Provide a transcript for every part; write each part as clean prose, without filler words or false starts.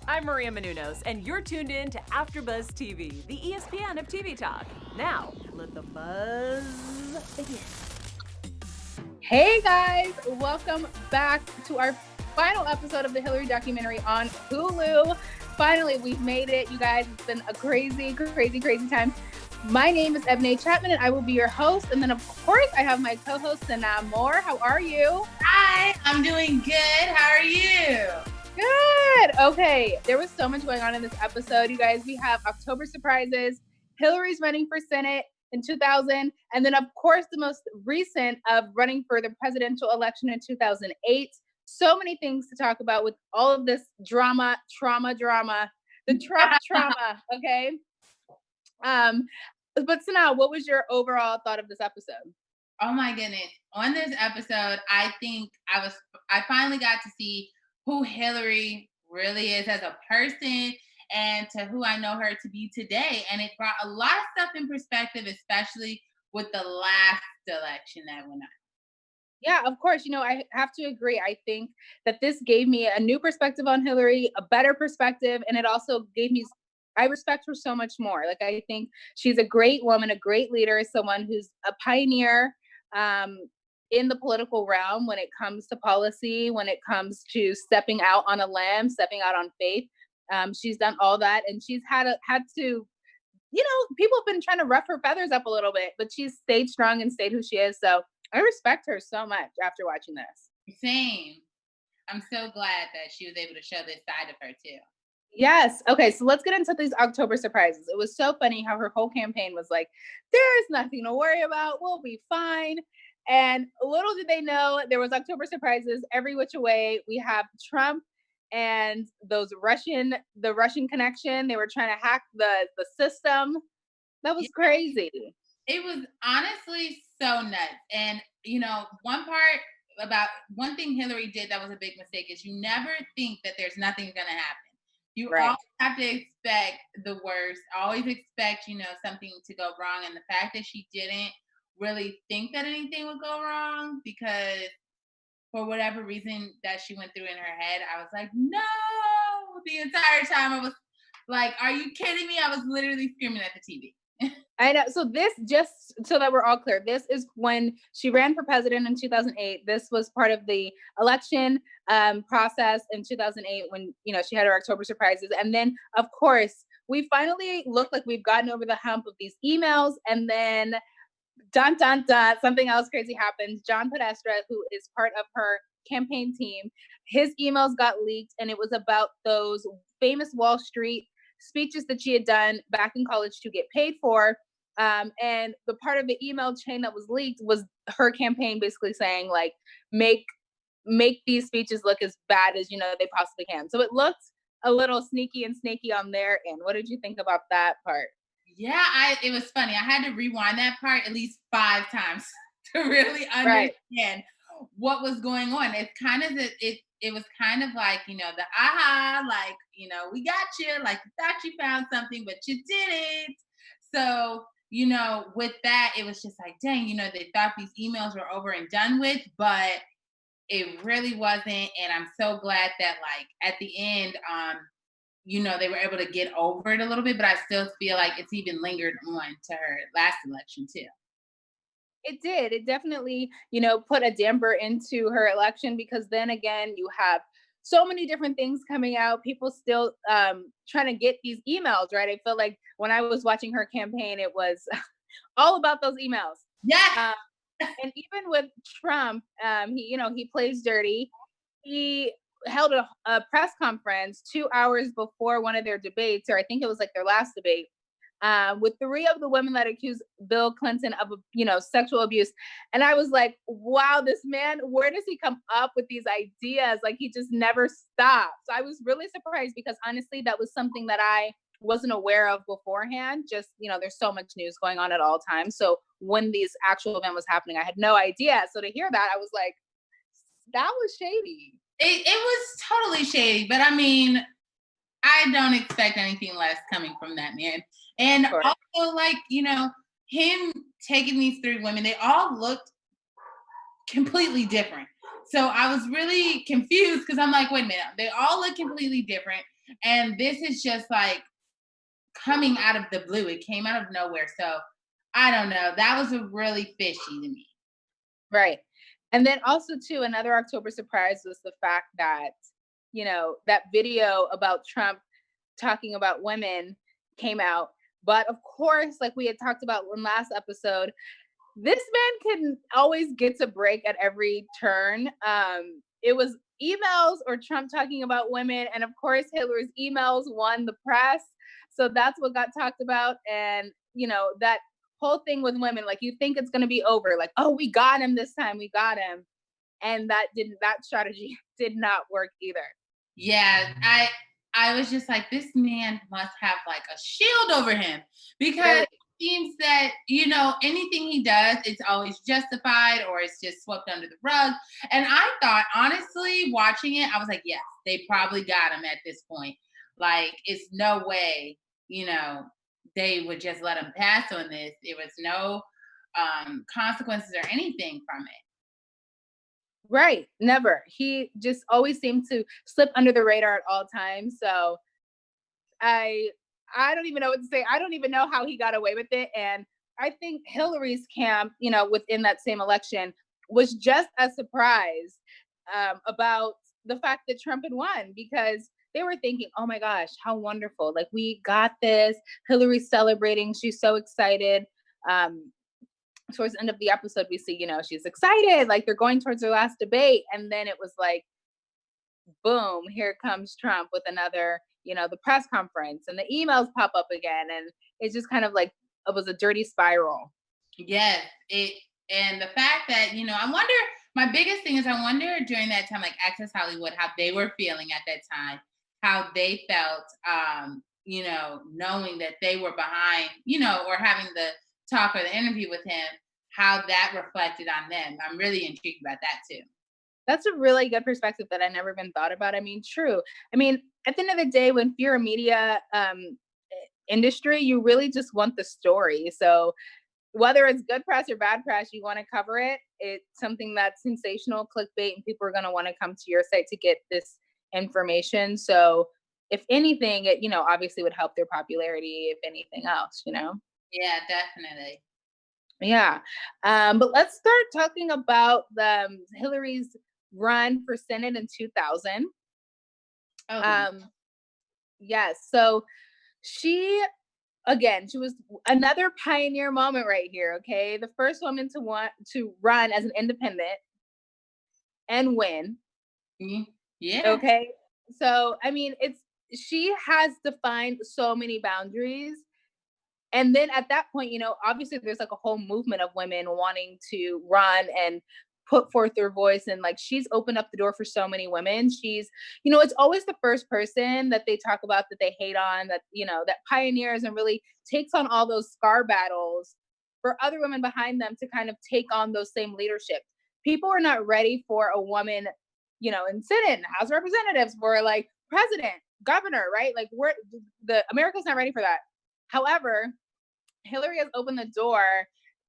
I'm Maria Menounos, and you're tuned in to AfterBuzz TV, the ESPN of TV talk. Now, let the buzz begin. Hey guys, welcome back to our final episode of the Hilary documentary on Hulu. Finally, we've made it, you guys. It's been a crazy time. My name is Emmy Chapman, and I will be your host. And then, of course, I have my co-host, Sanaa Moore. How are you? Hi, I'm doing good. How are you? Good. Okay, there was so much going on in this episode, you guys. We have October surprises. Hilary's running for Senate in 2000, and then, of course, the most recent of running for the presidential election in 2008. So many things to talk about with all of this trauma, the Trump trauma, okay? But Sanaa, what was your overall thought of this episode? Oh my goodness. On this episode, I think I finally got to see who Hilary really is as a person and to who I know her to be today. And it brought a lot of stuff in perspective, especially with the last election that went on. Yeah, of course. You know, I have to agree. I think that this gave me a new perspective on Hilary, a better perspective, and it also gave me, I respect her so much more. Like, I think she's a great woman, a great leader, someone who's a pioneer in the political realm when it comes to policy, when it comes to stepping out on a limb, stepping out on faith. She's done all that, and she's had to, you know, people have been trying to ruff her feathers up a little bit, but she's stayed strong and stayed who she is. So I respect her so much after watching this. Same. I'm so glad that she was able to show this side of her too. Yes. Okay, so let's get into these October surprises. It was so funny how her whole campaign was like, there's nothing to worry about. We'll be fine. And little did they know there was October surprises every which way. We have Trump and the Russian connection. They were trying to hack the system. That was crazy. It was honestly so nuts. And, you know, one thing Hilary did that was a big mistake is you never think that there's nothing going to happen. You always have to expect the worst, always expect, you know, something to go wrong. And the fact that she didn't really think that anything would go wrong because for whatever reason that she went through in her head, I was like, no, the entire time I was like, are you kidding me? I was literally screaming at the TV. I know. So this, just so that we're all clear, this is when she ran for president in 2008. This was part of the election process in 2008 when, you know, she had her October surprises. And then, of course, we finally look like we've gotten over the hump of these emails. And then, dun, dun, dun, something else crazy happens. John Podesta, who is part of her campaign team, his emails got leaked, and it was about those famous Wall Street speeches that she had done back in college to get paid for. And the part of the email chain that was leaked was her campaign basically saying, like, make these speeches look as bad as, you know, they possibly can. So it looked a little sneaky and snaky on their end. What did you think about that part? Yeah, it was funny. I had to rewind that part at least 5 times to really understand what was going on. It's kind of it was kind of like, you know, the aha, like, you know, we got you, like you thought you found something, but you didn't. So, you know, with that, it was just like, dang, you know, they thought these emails were over and done with, but it really wasn't. And I'm so glad that, like, at the end, you know, they were able to get over it a little bit, but I still feel like it's even lingered on to her last election too. It did. It definitely, you know, put a damper into her election because then again, you have so many different things coming out. People still trying to get these emails, right? I feel like when I was watching her campaign, it was all about those emails. Yeah. And even with Trump, he plays dirty. He held a press conference 2 hours before one of their debates, or I think it was like their last debate, with 3 of the women that accused Bill Clinton of, you know, sexual abuse. And I was like, wow, this man, where does he come up with these ideas? Like, he just never stops. So I was really surprised because honestly, that was something that I wasn't aware of beforehand. Just, you know, there's so much news going on at all times. So when this actual event was happening, I had no idea. So to hear that, I was like, that was shady. It was totally shady, but I mean, I don't expect anything less coming from that man. And also, like, you know, him taking these 3 women, they all looked completely different. So I was really confused because I'm like, wait a minute, they all look completely different. And this is just like coming out of the blue. It came out of nowhere. So I don't know. That was a really fishy to me. Right. And then also too, another October surprise was the fact that, that video about Trump talking about women came out. But of course, like we had talked about in last episode, this man can always gets a break at every turn. It was emails or Trump talking about women. And of course, Hillary's emails won the press. So that's what got talked about. And, that whole thing with women, like you think it's going to be over. Like, oh, we got him this time. We got him. And that strategy did not work either. Yeah, I was just like, this man must have like a shield over him, because Really? it seems that, anything he does, it's always justified or it's just swept under the rug. And I thought, honestly, watching it, I was like, yes, they probably got him at this point. Like, it's no way, they would just let him pass on this. There was no consequences or anything from it. Right. Never. He just always seemed to slip under the radar at all times. So I don't even know what to say. I don't even know how he got away with it. And I think Hillary's camp, within that same election was just as surprised about the fact that Trump had won, because they were thinking, oh my gosh, how wonderful. Like, we got this. Hillary's celebrating. She's so excited. Towards the end of the episode, we see, she's excited, like they're going towards their last debate. And then it was like, boom, here comes Trump with another, the press conference, and the emails pop up again. And it's just kind of like, it was a dirty spiral. Yes. And the fact that, I wonder, my biggest thing is I wonder during that time, like Access Hollywood, how they were feeling at that time, how they felt, knowing that they were behind, or having the talk or the interview with him, how that reflected on them. I'm really intrigued about that too. That's a really good perspective that I never even thought about. I mean, true. I mean, at the end of the day, when you're a media industry, you really just want the story. So whether it's good press or bad press, you want to cover it. It's something that's sensational, clickbait, and people are going to want to come to your site to get this information. So if anything, it, obviously would help their popularity, if anything else, Yeah, definitely. Yeah. But let's start talking about Hillary's run for Senate in 2000. Oh. Yes. So she was another pioneer moment right here. Okay. The first woman to run as an independent and win. Yeah. Okay. So, I mean, she has defined so many boundaries. And then at that point, obviously there's like a whole movement of women wanting to run and put forth their voice. And like, she's opened up the door for so many women. She's, it's always the first person that they talk about that they hate on, that, that pioneers and really takes on all those scar battles for other women behind them to kind of take on those same leadership. People are not ready for a woman, in Senate, House of Representatives, for like president, governor, right? Like America's not ready for that. However, Hillary has opened the door.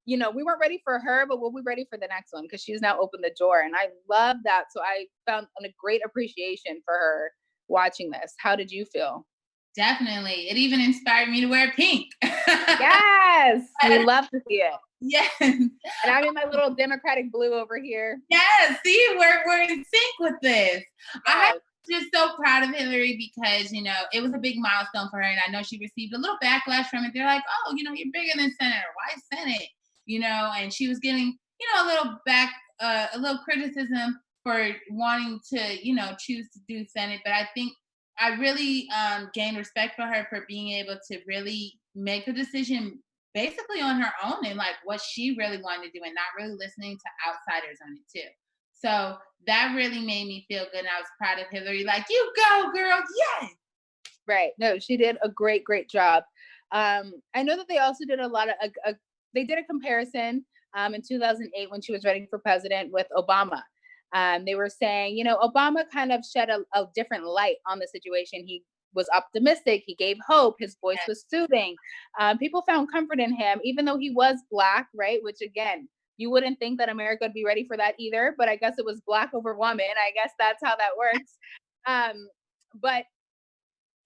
We weren't ready for her, but we'll be ready for the next one, because she's now opened the door. And I love that. So I found a great appreciation for her watching this. How did you feel? Definitely. It even inspired me to wear pink. Yes. We love to see it. Yes. And I'm in my little Democratic blue over here. Yes. See, we're in sync with this. Yes. I'm just so proud of Hilary, because, it was a big milestone for her. And I know she received a little backlash from it. They're like, oh, you're bigger than Senator. Why Senate? And she was getting, a little criticism for wanting to, choose to do Senate. But I think I really gained respect for her for being able to really make a decision basically on her own, and like what she really wanted to do, and not really listening to outsiders on it too. So that really made me feel good. And I was proud of Hilary. Like, you go, girl. Yes. Right. No, she did a great, great job. I know that they also did a lot of, they did a comparison in 2008 when she was running for president with Obama. They were saying, Obama kind of shed a different light on the situation. He was optimistic. He gave hope. His voice was soothing. People found comfort in him, even though he was Black, right? Which, again, you wouldn't think that America would be ready for that either. But I guess it was Black over woman. I guess that's how that works. But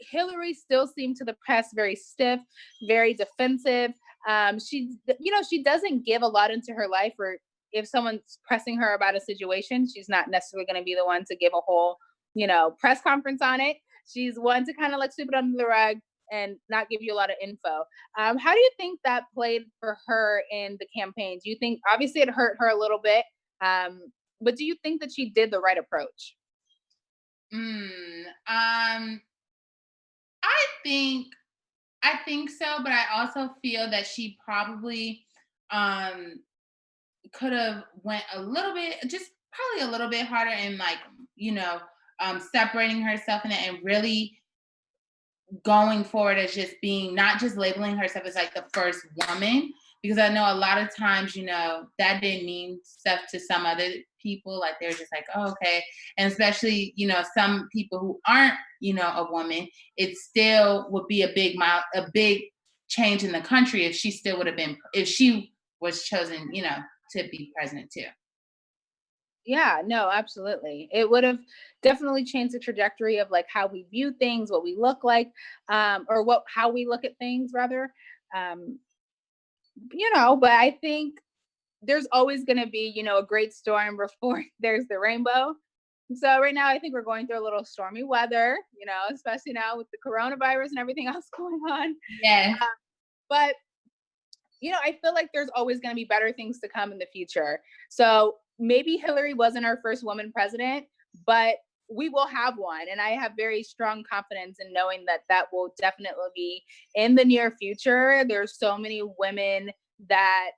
Hilary still seemed to the press very stiff, very defensive. She doesn't give a lot into her life, or if someone's pressing her about a situation, she's not necessarily going to be the one to give a whole, press conference on it. She's one to kind of like sweep it under the rug and not give you a lot of info. How do you think that played for her in the campaign? Do you think, obviously it hurt her a little bit, but do you think that she did the right approach? I think so, but I also feel that she probably could have went a little bit, just probably a little bit harder in like, separating herself in it and really going forward as just being, not just labeling herself as like the first woman, because I know a lot of times, that didn't mean stuff to some other people. Like they're just like, oh, okay. And especially, some people who aren't, a woman, it still would be a big change in the country if she was chosen, to be president too. Yeah, no, absolutely. It would have definitely changed the trajectory of like how we view things, what we look like, or how we look at things rather. Um, but I think there's always going to be, a great storm before there's the rainbow. So right now, I think we're going through a little stormy weather, especially now with the coronavirus and everything else going on. Yeah. But, I feel like there's always going to be better things to come in the future. So maybe Hilary wasn't our first woman president, but we will have one. And I have very strong confidence in knowing that that will definitely be in the near future. There's so many women that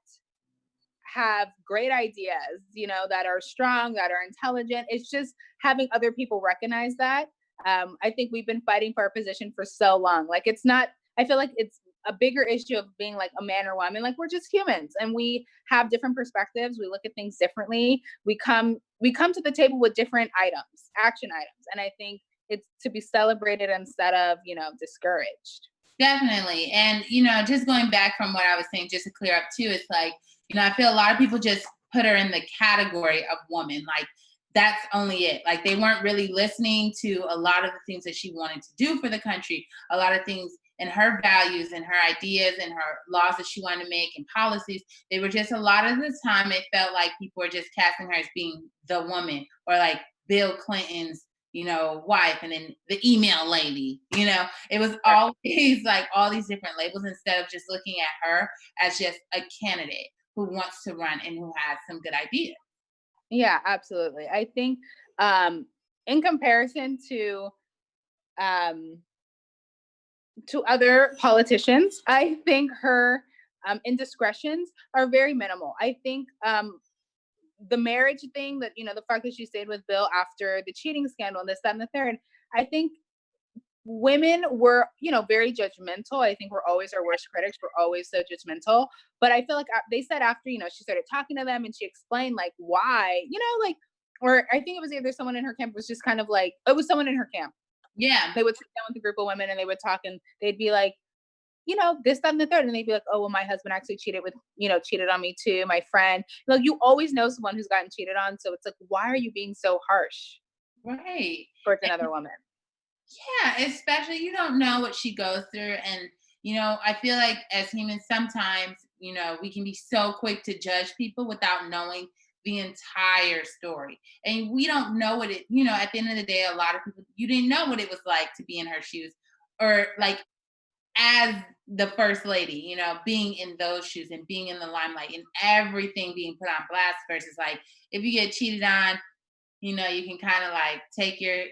have great ideas, that are strong, that are intelligent. It's just having other people recognize that. I think we've been fighting for our position for so long. Like I feel like it's a bigger issue of being like a man or woman. Like we're just humans and we have different perspectives. We look at things differently. We come to the table with different action items. And I think it's to be celebrated instead of, discouraged. Definitely. And, just going back from what I was saying, just to clear up too, it's like, I feel a lot of people just put her in the category of woman. Like that's only it. Like they weren't really listening to a lot of the things that she wanted to do for the country, a lot of things and her values and her ideas and her laws that she wanted to make and policies. They were just, a lot of the time it felt like people were just casting her as being the woman, or like Bill Clinton's, wife, and then the email lady, it was always like all these different labels instead of just looking at her as just a candidate who wants to run and who has some good ideas. Yeah, absolutely. I think in comparison to other politicians, I think her indiscretions are very minimal. I think the marriage thing, that the fact that she stayed with Bill after the cheating scandal and this, that, and the third, I think women were, very judgmental. I think we're always our worst critics. We're always so judgmental. But I feel like they said after, she started talking to them and she explained like why, or I think it was either someone in her camp was just kind of like, it was someone in her camp. Yeah. They would sit down with a group of women and they would talk and they'd be like, this, that, and the third. And they'd be like, oh, well, my husband actually cheated on me too. My friend, you always know someone who's gotten cheated on. So it's like, why are you being so harsh? Right. Towards another woman. Yeah, especially you don't know what she goes through. And, I feel like as humans, sometimes, we can be so quick to judge people without knowing the entire story. And we don't know what at the end of the day, a lot of people, you didn't know what it was like to be in her shoes, or like as the first lady, being in those shoes and being in the limelight and everything being put on blast versus like, if you get cheated on, you can kind of like take it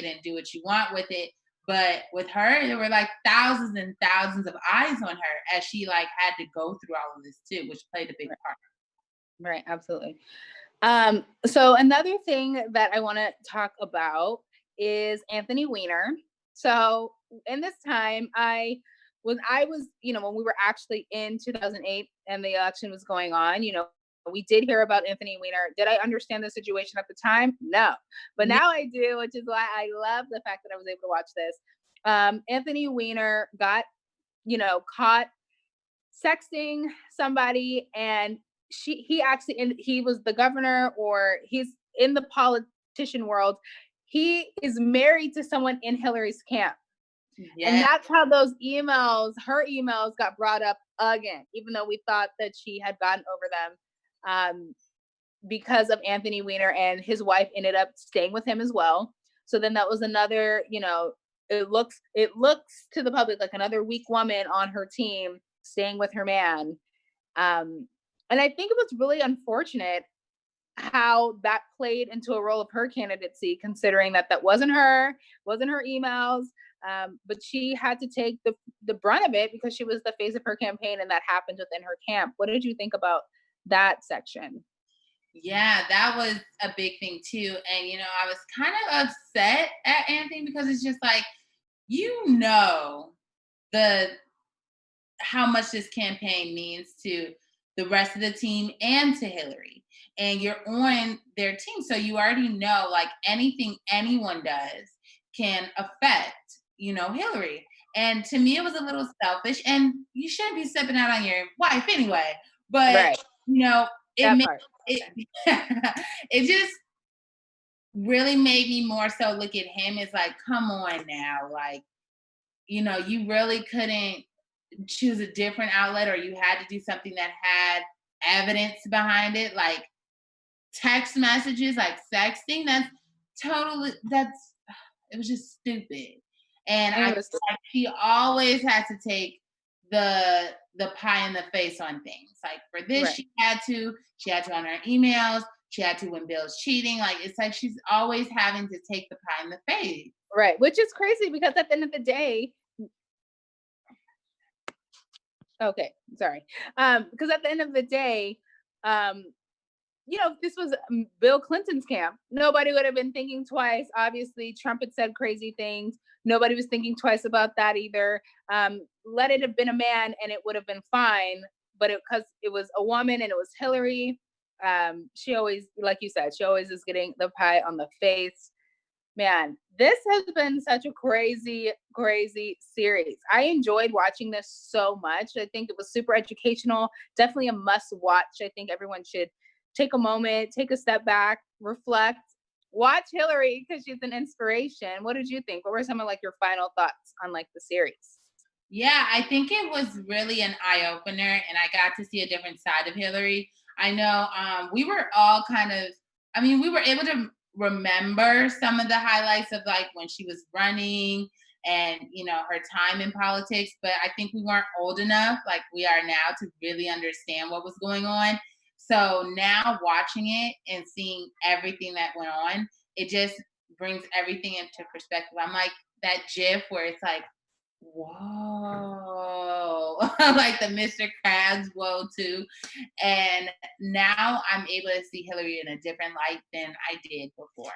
and do what you want with it. But with her, there were like thousands and thousands of eyes on her as she like had to go through all of this too, which played a big part. Right, absolutely. So another thing that I want to talk about is Anthony Weiner. So in this time, when we were actually in 2008 and the election was going on, we did hear about Anthony Weiner. Did I understand the situation at the time? No. But now I do, which is why I love the fact that I was able to watch this. Anthony Weiner got, caught sexting somebody, and he was the governor, or he's in the politician world. He is married to someone in Hilary's camp. Yeah. And that's how those emails, her emails, got brought up again, even though we thought that she had gotten over them, because of Anthony Weiner, and his wife ended up staying with him as well. So then that was another, it looks to the public like another weak woman on her team staying with her man. And I think it was really unfortunate how that played into a role of her candidacy, considering that wasn't her emails. But she had to take the brunt of it because she was the face of her campaign, and that happened within her camp. What did you think about that section? Yeah, that was a big thing too. And, I was kind of upset at Anthony because it's just like, how much this campaign means to the rest of the team and to Hilary. And you're on their team. So you already know, like, anything anyone does can affect, Hilary. And to me, it was a little selfish. And you shouldn't be stepping out on your wife anyway. But, Right. It just really made me more so look at him as like, come on now. Like, you really couldn't choose a different outlet, or you had to do something that had evidence behind it, like text messages, like sexting. It was just stupid. And I was like, she always had to take the pie in the face on things. Like for this, right. She had to on her emails. She had to when Bill's cheating. Like, it's like she's always having to take the pie in the face. Right. Which is crazy because at the end of the day, okay, sorry. Because at the end of the day, if this was Bill Clinton's camp, nobody would have been thinking twice. Obviously, Trump had said crazy things. Nobody was thinking twice about that either. Let it have been a man and it would have been fine. But because it was a woman and it was Hilary, she always, like you said, she always is getting the pie on the face. Man, this has been such a crazy, crazy series. I enjoyed watching this so much. I think it was super educational. Definitely a must watch. I think everyone should take a moment, take a step back, reflect, watch Hilary because she's an inspiration. What did you think? What were some of your final thoughts on the series? Yeah, I think it was really an eye-opener, and I got to see a different side of Hilary. I know we were all we were able to remember some of the highlights of when she was running and, her time in politics, but I think we weren't old enough like we are now to really understand what was going on. So now watching it and seeing everything that went on, it just brings everything into perspective. I'm like that GIF where it's like, whoa, like the Mr. Krabs whoa too. And now I'm able to see Hilary in a different light than I did before.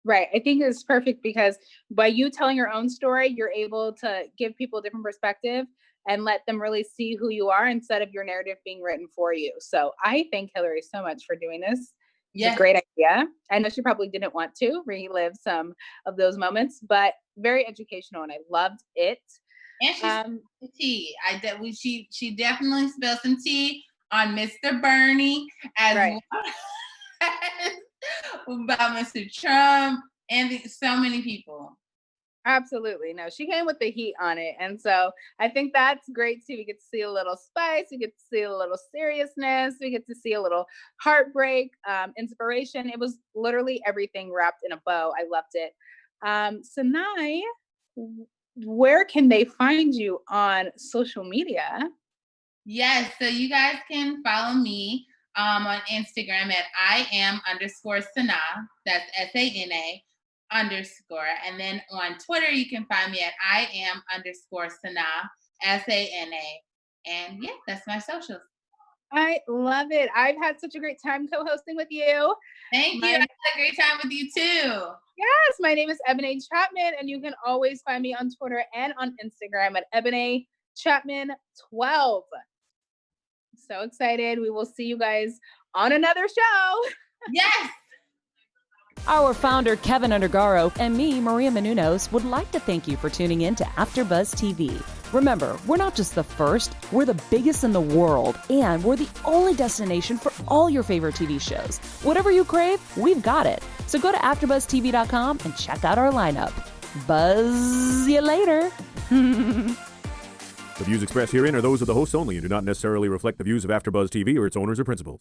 Right. I think it's perfect because by you telling your own story, you're able to give people a different perspective and let them really see who you are instead of your narrative being written for you. So I thank Hilary so much for doing this. Yes. It's a great idea. I know she probably didn't want to relive some of those moments, but very educational and I loved it. And she spilled tea. She definitely spilled some tea on Mr. Bernie as well about Mr. Trump and so many people. Absolutely. No, she came with the heat on it. And so I think that's great too. We get to see a little spice. We get to see a little seriousness. We get to see a little heartbreak, inspiration. It was literally everything wrapped in a bow. I loved it. Sanai, where can they find you on social media? Yes. So you guys can follow me on Instagram at @I_am_Sana. That's SANA_. And then on Twitter, you can find me at @I_am_Sana, SANA. And yeah, that's my socials. I love it. I've had such a great time co-hosting with you. Thank you. I had a great time with you too. Yes, my name is Ebony Chapman, and you can always find me on Twitter and on Instagram at Ebony Chapman 12. So excited. We will see you guys on another show. Yes. Our founder, Keven Undergaro, and me, Maria Menounos, would like to thank you for tuning in to AfterBuzz TV. Remember, we're not just the first, we're the biggest in the world, and we're the only destination for all your favorite TV shows. Whatever you crave, we've got it. So go to AfterBuzzTV.com and check out our lineup. Buzz you later. The views expressed herein are those of the hosts only and do not necessarily reflect the views of AfterBuzz TV or its owners or principals.